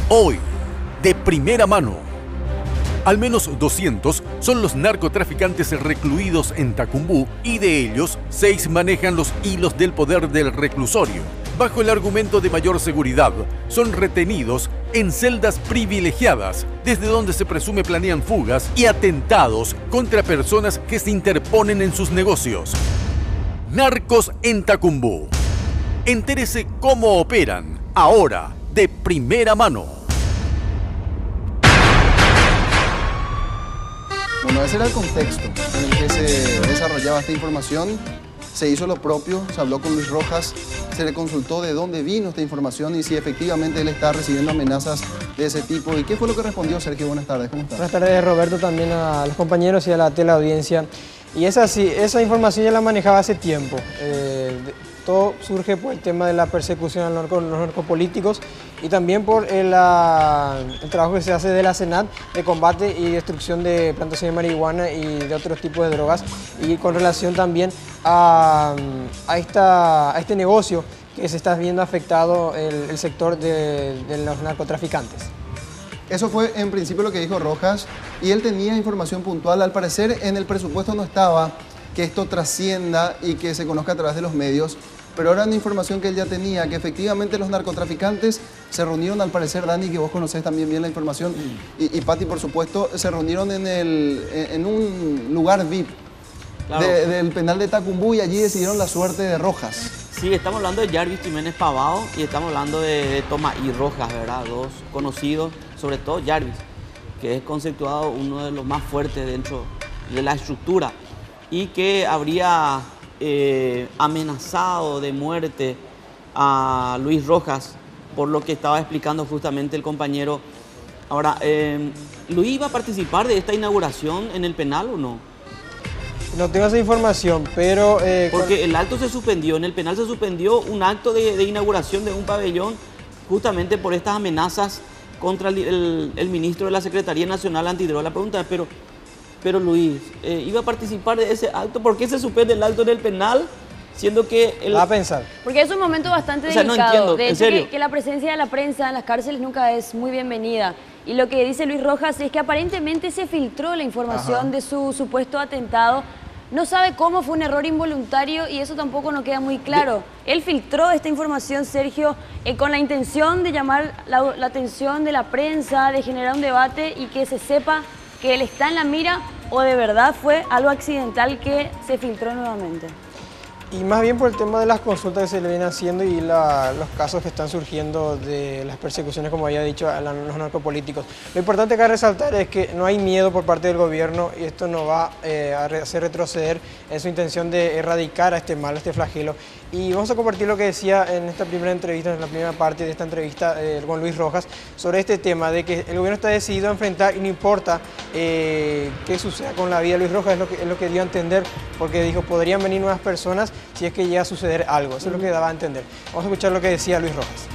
Hoy, de primera mano. Al menos 200 son los narcotraficantes recluidos en Tacumbú y de ellos 6 manejan los hilos del poder del reclusorio. Bajo el argumento de mayor seguridad, son retenidos en celdas privilegiadas, desde donde se presume planean fugas y atentados contra personas que se interponen en sus negocios. Narcos en Tacumbú. Entérese cómo operan, ahora, de primera mano. Bueno, ese era el contexto en el que se desarrollaba esta información. Se hizo lo propio, se habló con Luis Rojas, se le consultó de dónde vino esta información y si efectivamente él está recibiendo amenazas de ese tipo. ¿Y qué fue lo que respondió Sergio? Buenas tardes, ¿cómo estás? Buenas tardes, Roberto, también a los compañeros y a la teleaudiencia. Y esa información ya la manejaba hace tiempo. Todo surge por el tema de la persecución a los narcopolíticos y también por el trabajo que se hace de la SENAT de combate y destrucción de plantaciones de marihuana y de otros tipos de drogas, y con relación también a este negocio que se está viendo afectado el sector de los narcotraficantes. Eso fue en principio lo que dijo Rojas, y él tenía información puntual. Al parecer en el presupuesto no estaba que esto trascienda y que se conozca a través de los medios, pero era una información que él ya tenía, que efectivamente los narcotraficantes se reunieron, al parecer, Dani, que vos conocés también bien la información, y Pati, por supuesto, se reunieron en un lugar VIP, claro, del penal de Tacumbú, y allí decidieron la suerte de Rojas. Sí, estamos hablando de Jarvis Jiménez Pavao y estamos hablando de Tomaí Rojas, ¿verdad? Dos conocidos, sobre todo Jarvis, que es conceptuado uno de los más fuertes dentro de la estructura y que habría amenazado de muerte a Luis Rojas, por lo que estaba explicando justamente el compañero. Ahora, ¿Luis iba a participar de esta inauguración en el penal o no? No tengo esa información, pero... Porque el acto se suspendió, en el penal se suspendió un acto de inauguración de un pabellón justamente por estas amenazas contra el ministro de la Secretaría Nacional Antidroga. La pregunta es, pero Luis, ¿iba a participar de ese acto? ¿Por qué se suspende el acto en el penal? Siendo que... Va a pensar. Porque es un momento bastante delicado. No entiendo, de en hecho, serio. que la presencia de la prensa en las cárceles nunca es muy bienvenida. Y lo que dice Luis Rojas es que aparentemente se filtró la información de su supuesto atentado. No sabe cómo fue un error involuntario y eso tampoco nos queda muy claro. Él filtró esta información, Sergio, con la intención de llamar la atención de la prensa, de generar un debate y que se sepa que él está en la mira, o de verdad fue algo accidental que se filtró nuevamente. Y más bien por el tema de las consultas que se le vienen haciendo y los casos que están surgiendo de las persecuciones, como había dicho, a los narcopolíticos. Lo importante que hay que resaltar es que no hay miedo por parte del gobierno y esto no va a hacer retroceder en su intención de erradicar a este mal, a este flagelo. Y vamos a compartir lo que decía en esta primera entrevista, en la primera parte de esta entrevista con Luis Rojas, sobre este tema de que el gobierno está decidido a enfrentar y no importa qué suceda con la vida de Luis Rojas, es lo que dio a entender, porque dijo, podrían venir nuevas personas si es que llega a suceder algo. Eso es lo que daba a entender. Vamos a escuchar lo que decía Luis Rojas.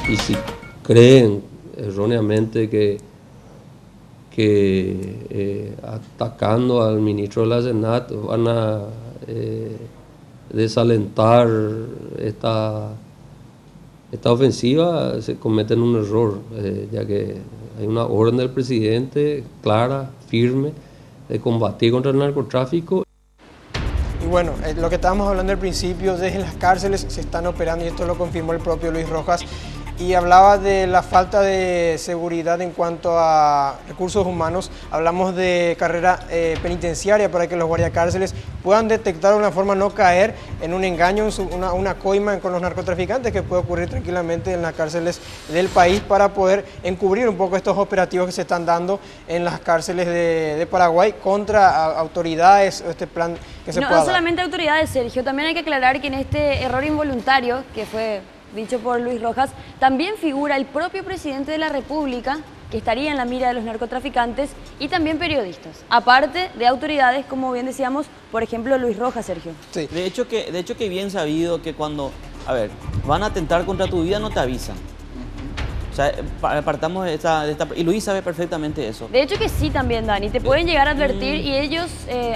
Y si creen erróneamente que atacando al ministro de la SENAT van a desalentar esta ofensiva, se cometen un error, ya que hay una orden del presidente clara, firme, de combatir contra el narcotráfico. Y bueno, lo que estábamos hablando al principio, desde las cárceles se están operando, y esto lo confirmó el propio Luis Rojas, y hablaba de la falta de seguridad en cuanto a recursos humanos. Hablamos de carrera penitenciaria para que los guardiacárceles puedan detectar de una forma, no caer en un engaño, una coima con los narcotraficantes que puede ocurrir tranquilamente en las cárceles del país, para poder encubrir un poco estos operativos que se están dando en las cárceles de Paraguay contra autoridades, este plan que se pueda dar. No solamente autoridades, Sergio, también hay que aclarar que en este error involuntario, que fue dicho por Luis Rojas, también figura el propio presidente de la República, que estaría en la mira de los narcotraficantes, y también periodistas, aparte de autoridades, como bien decíamos, por ejemplo, Luis Rojas, Sergio. Sí. De hecho que bien sabido que cuando, van a atentar contra tu vida, no te avisan. O sea, apartamos de esta... Y Luis sabe perfectamente eso. De hecho que sí también, Dani. Te pueden llegar a advertir y ellos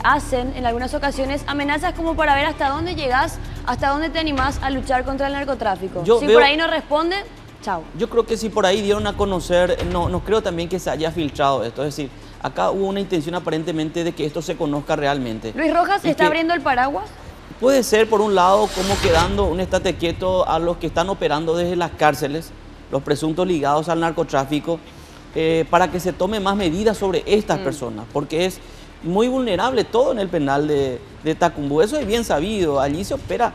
hacen en algunas ocasiones amenazas como para ver hasta dónde llegás, hasta dónde te animás a luchar contra el narcotráfico. Si por ahí no responde, chao. Yo creo que si por ahí dieron a conocer, no creo también que se haya filtrado esto. Es decir, acá hubo una intención aparentemente de que esto se conozca realmente. ¿Luis Rojas Y está que abriendo el paraguas? puede ser, por un lado, como quedando un estate quieto a los que están operando desde las cárceles, los presuntos ligados al narcotráfico, para que se tome más medidas sobre estas personas, porque es muy vulnerable todo en el penal de Tacumbú. Eso es bien sabido. Allí se opera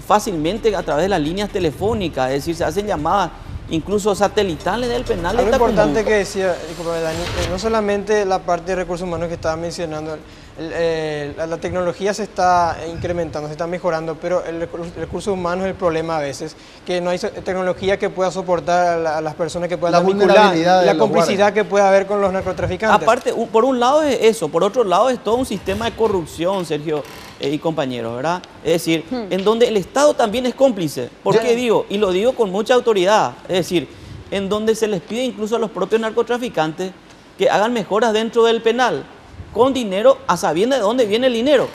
fácilmente a través de las líneas telefónicas, es decir, se hacen llamadas incluso satelitales del penal de Algo Tacumbú. importante que decía, disculpa, Dani, no solamente la parte de recursos humanos que estaba mencionando, la tecnología se está incrementando, se está mejorando, pero el recurso humano es el problema a veces, que no hay tecnología que pueda soportar a las personas que puedan La vincular, vulnerabilidad de la los complicidad que pueda haber con los narcotraficantes. Aparte, por un lado es eso, por otro lado es todo un sistema de corrupción, Sergio y compañeros, ¿verdad? Es decir, en donde el Estado también es cómplice. ¿Por qué digo? Y lo digo con mucha autoridad. Es decir, en donde se les pide incluso a los propios narcotraficantes que hagan mejoras dentro del penal, con dinero a sabiendas de dónde viene el dinero.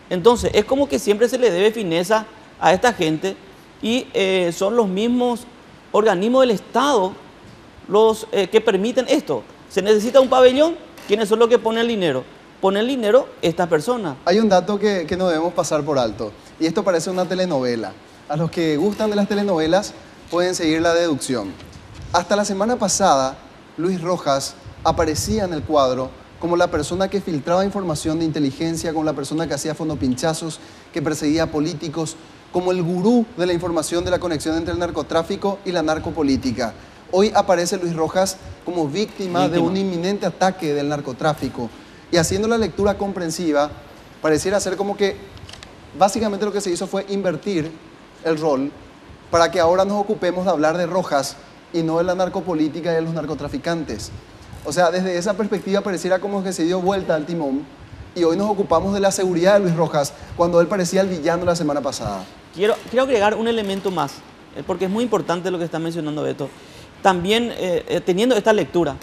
Entonces, es como que siempre se le debe fineza a esta gente y son los mismos organismos del Estado los que permiten esto. Se necesita un pabellón, ¿quiénes son los que ponen el dinero? Ponen el dinero estas personas. Hay un dato que no debemos pasar por alto, y esto parece una telenovela. A los que gustan de las telenovelas pueden seguir la deducción. Hasta la semana pasada, Luis Rojas aparecía en el cuadro como la persona que filtraba información de inteligencia, como la persona que hacía fondopinchazos, que perseguía a políticos, como el gurú de la información de la conexión entre el narcotráfico y la narcopolítica. Hoy aparece Luis Rojas como víctima de un inminente ataque del narcotráfico. Y haciendo la lectura comprensiva, pareciera ser como que básicamente lo que se hizo fue invertir el rol para que ahora nos ocupemos de hablar de Rojas y no de la narcopolítica y de los narcotraficantes. O sea, desde esa perspectiva pareciera como que se dio vuelta al timón y hoy nos ocupamos de la seguridad de Luis Rojas cuando él parecía el villano la semana pasada. Quiero agregar un elemento más, porque es muy importante lo que está mencionando Beto. También, teniendo esta lectura,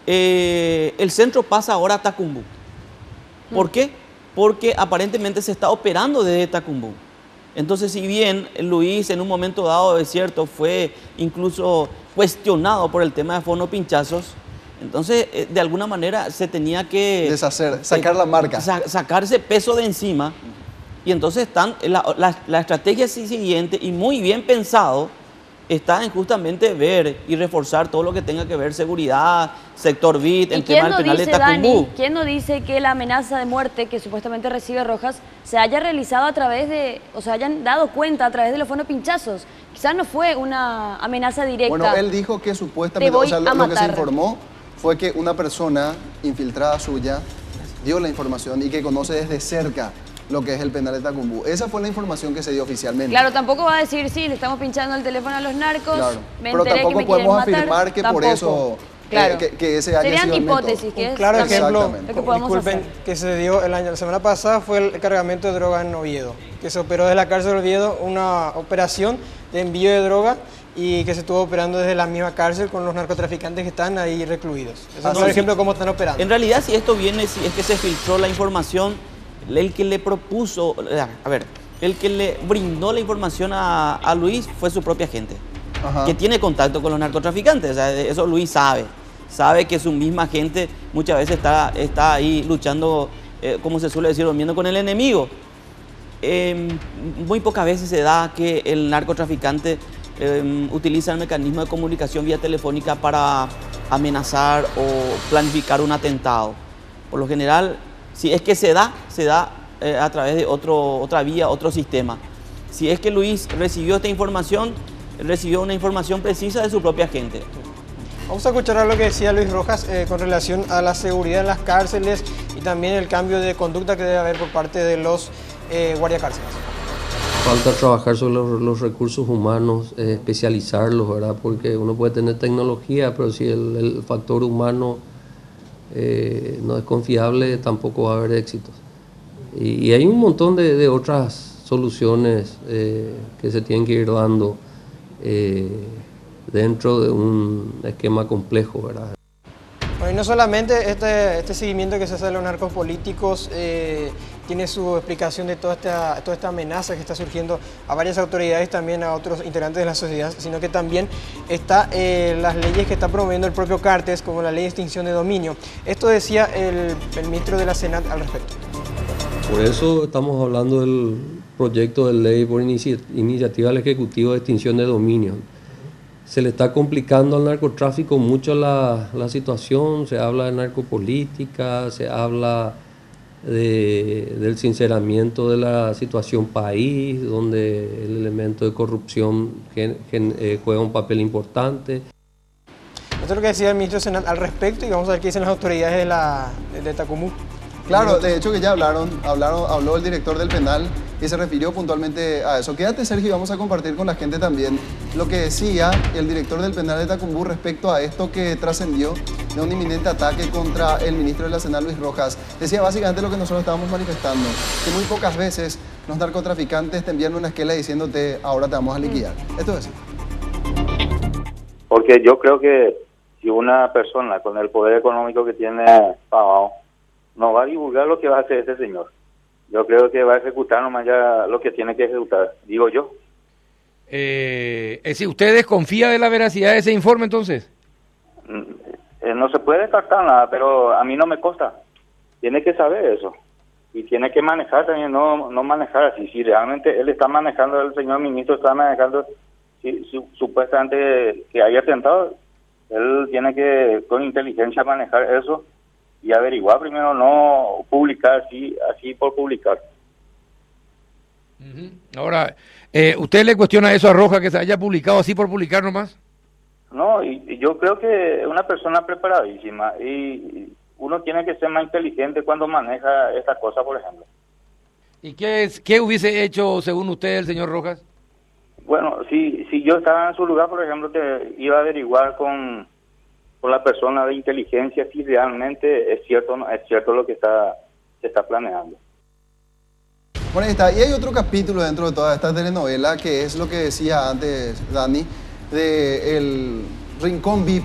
el centro pasa ahora a Tacumbú. ¿Por qué? Porque aparentemente se está operando desde Tacumbú. Entonces, si bien Luis en un momento dado, es cierto, fue incluso cuestionado por el tema de fondopinchazos, entonces de alguna manera se tenía que... Deshacer, sacar la marca. Sacarse peso de encima. Y entonces la estrategia siguiente, y muy bien pensado, está en justamente ver y reforzar todo lo que tenga que ver seguridad, sector BIT, el tema del penal de Tacumbú. Dani, ¿quién no dice que la amenaza de muerte que supuestamente recibe Rojas se haya realizado a través de, o sea, hayan dado cuenta a través de los fondopinchazos? Quizás no fue una amenaza directa. Bueno, él dijo que supuestamente, o sea, lo que se informó fue que una persona infiltrada suya dio la información y que conoce desde cerca lo que es el penal de Tacumbú. Esa fue la información que se dio oficialmente. Claro, tampoco va a decir, sí, le estamos pinchando el teléfono a los narcos, claro. me Pero enteré tampoco que me quieren podemos matar. afirmar que por eso claro. que ese haya serían sido el hipótesis, método. que es Claro ejemplo, lo que podemos disculpen, hacer. que se dio la semana pasada fue el cargamento de droga en Oviedo, que se operó desde la cárcel de Oviedo una operación de envío de droga y que se estuvo operando desde la misma cárcel con los narcotraficantes que están ahí recluidos. Ese es un ejemplo de cómo están operando. En realidad, si esto viene, si es que se filtró la información, el que le propuso, a ver, el que le brindó la información a Luis fue su propia gente, que tiene contacto con los narcotraficantes. O sea, eso Luis sabe que su misma gente muchas veces está ahí luchando, como se suele decir, durmiendo con el enemigo. Muy pocas veces se da que el narcotraficante utiliza el mecanismo de comunicación vía telefónica para amenazar o planificar un atentado. Por lo general, si es que se da a través de otra vía, otro sistema. Si es que Luis recibió esta información, recibió una información precisa de su propia gente. Vamos a escuchar lo que decía Luis Rojas con relación a la seguridad en las cárceles y también el cambio de conducta que debe haber por parte de los guardiacárceles. Falta trabajar sobre los recursos humanos, especializarlos, ¿verdad? Porque uno puede tener tecnología, pero si el factor humano no es confiable, tampoco va a haber éxitos. Y hay un montón de otras soluciones que se tienen que ir dando dentro de un esquema complejo, ¿verdad? Bueno, y no solamente este seguimiento que se hace de los narcos políticos tiene su explicación de toda esta amenaza que está surgiendo a varias autoridades, también a otros integrantes de la sociedad, sino que también está las leyes que está promoviendo el propio Cartes, como la ley de extinción de dominio. Esto decía el ministro de la Senat al respecto. Por eso estamos hablando del proyecto de ley por iniciativa del Ejecutivo de extinción de dominio. Se le está complicando al narcotráfico mucho la situación, se habla de narcopolítica, se habla del sinceramiento de la situación país, donde el elemento de corrupción juega un papel importante. Esto es lo que decía el ministro Senat al respecto y vamos a ver qué dicen las autoridades de Tacumbú. Claro, de hecho que ya habló el director del penal y se refirió puntualmente a eso. Quédate, Sergio, y vamos a compartir con la gente también lo que decía el director del penal de Tacumbú respecto a esto que trascendió de un inminente ataque contra el ministro de la Senat, Luis Rojas. Decía básicamente lo que nosotros estábamos manifestando, que muy pocas veces los narcotraficantes te envían una esquela diciéndote ahora te vamos a liquidar. Esto es así. Porque yo creo que si una persona con el poder económico que tiene Pavao no va a divulgar lo que va a hacer este señor, yo creo que va a ejecutar nomás ya lo que tiene que ejecutar, digo yo. Es decir, ¿usted desconfía de la veracidad de ese informe entonces? No se puede descartar nada, pero a mí no me consta. Tiene que saber eso. Y tiene que manejar también, no manejar así. Si realmente él está manejando, el señor ministro está manejando, si supuestamente que haya atentado, él tiene que con inteligencia manejar eso y averiguar primero, no publicar así por publicar. Ahora, ¿usted le cuestiona eso a Rojas, que se haya publicado así por publicar nomás? No, y yo creo que es una persona preparadísima y uno tiene que ser más inteligente cuando maneja estas cosas, por ejemplo. ¿Y qué hubiese hecho, según usted, el señor Rojas? Bueno, si yo estaba en su lugar, por ejemplo, te iba a averiguar con la persona de inteligencia si realmente es cierto lo que se está planeando. Bueno, ahí está. Y hay otro capítulo dentro de toda esta telenovela que es lo que decía antes Dani, del rincón VIP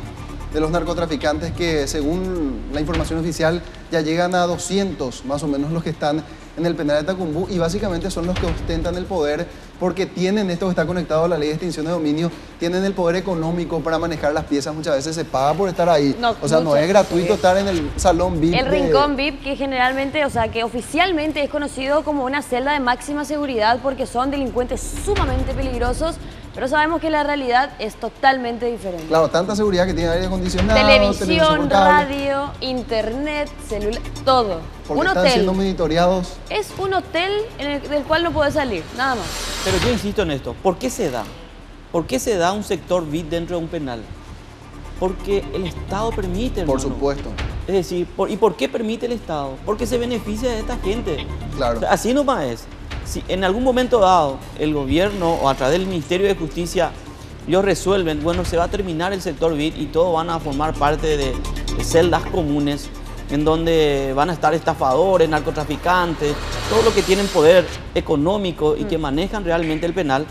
de los narcotraficantes, que según la información oficial ya llegan a 200 más o menos los que están en el penal de Tacumbú, y básicamente son los que ostentan el poder porque tienen esto que está conectado a la ley de extinción de dominio, tienen el poder económico para manejar las piezas, muchas veces se paga por estar ahí, o sea, no es gratuito estar en el salón VIP. El rincón VIP, que generalmente, o sea, que oficialmente es conocido como una celda de máxima seguridad porque son delincuentes sumamente peligrosos, pero sabemos que la realidad es totalmente diferente. Claro, tanta seguridad que tiene aire acondicionado, televisión, radio, internet, celular, todo. Porque un están hotel. Siendo monitoreados. Es un hotel del cual no puedes salir, nada más. Pero yo insisto en esto, ¿por qué se da? ¿Por qué se da un sector VIP dentro de un penal? Porque el Estado permite, hermano. Por supuesto. Es decir, ¿y por qué permite el Estado? Porque se beneficia de esta gente. Claro. O sea, así nomás es. Si en algún momento dado el gobierno o a través del Ministerio de Justicia ellos resuelven, bueno, se va a terminar el sector VIP y todos van a formar parte de celdas comunes en donde van a estar estafadores, narcotraficantes, todos los que tienen poder económico y que manejan realmente el penal.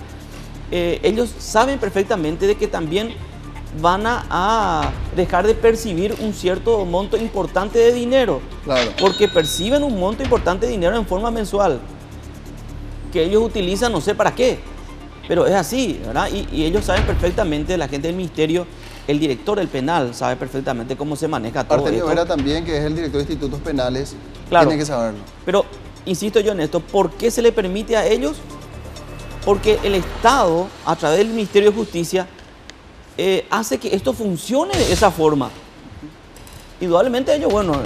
Ellos saben perfectamente de que también van a dejar de percibir un cierto monto importante de dinero. Claro. Porque perciben un monto importante de dinero en forma mensual, que ellos utilizan no sé para qué, pero es así, ¿verdad? Y ellos saben perfectamente, la gente del ministerio, el director del penal sabe perfectamente cómo se maneja todo Artemio esto. Vera también, que es el director de institutos penales, Claro, tiene que saberlo. Pero insisto yo en esto, ¿por qué se le permite a ellos? Porque el Estado, a través del Ministerio de Justicia, hace que esto funcione de esa forma. Indudablemente ellos, bueno,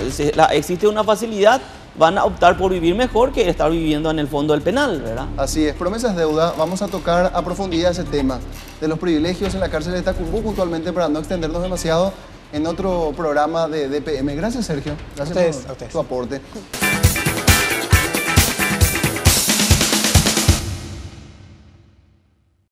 existe una facilidad, van a optar por vivir mejor que estar viviendo en el fondo del penal, ¿verdad? Así es, promesas deuda, vamos a tocar a profundidad ese tema de los privilegios en la cárcel de Tacumbú, puntualmente para no extendernos demasiado en otro programa de DPM. Gracias, Sergio. Gracias por tu aporte.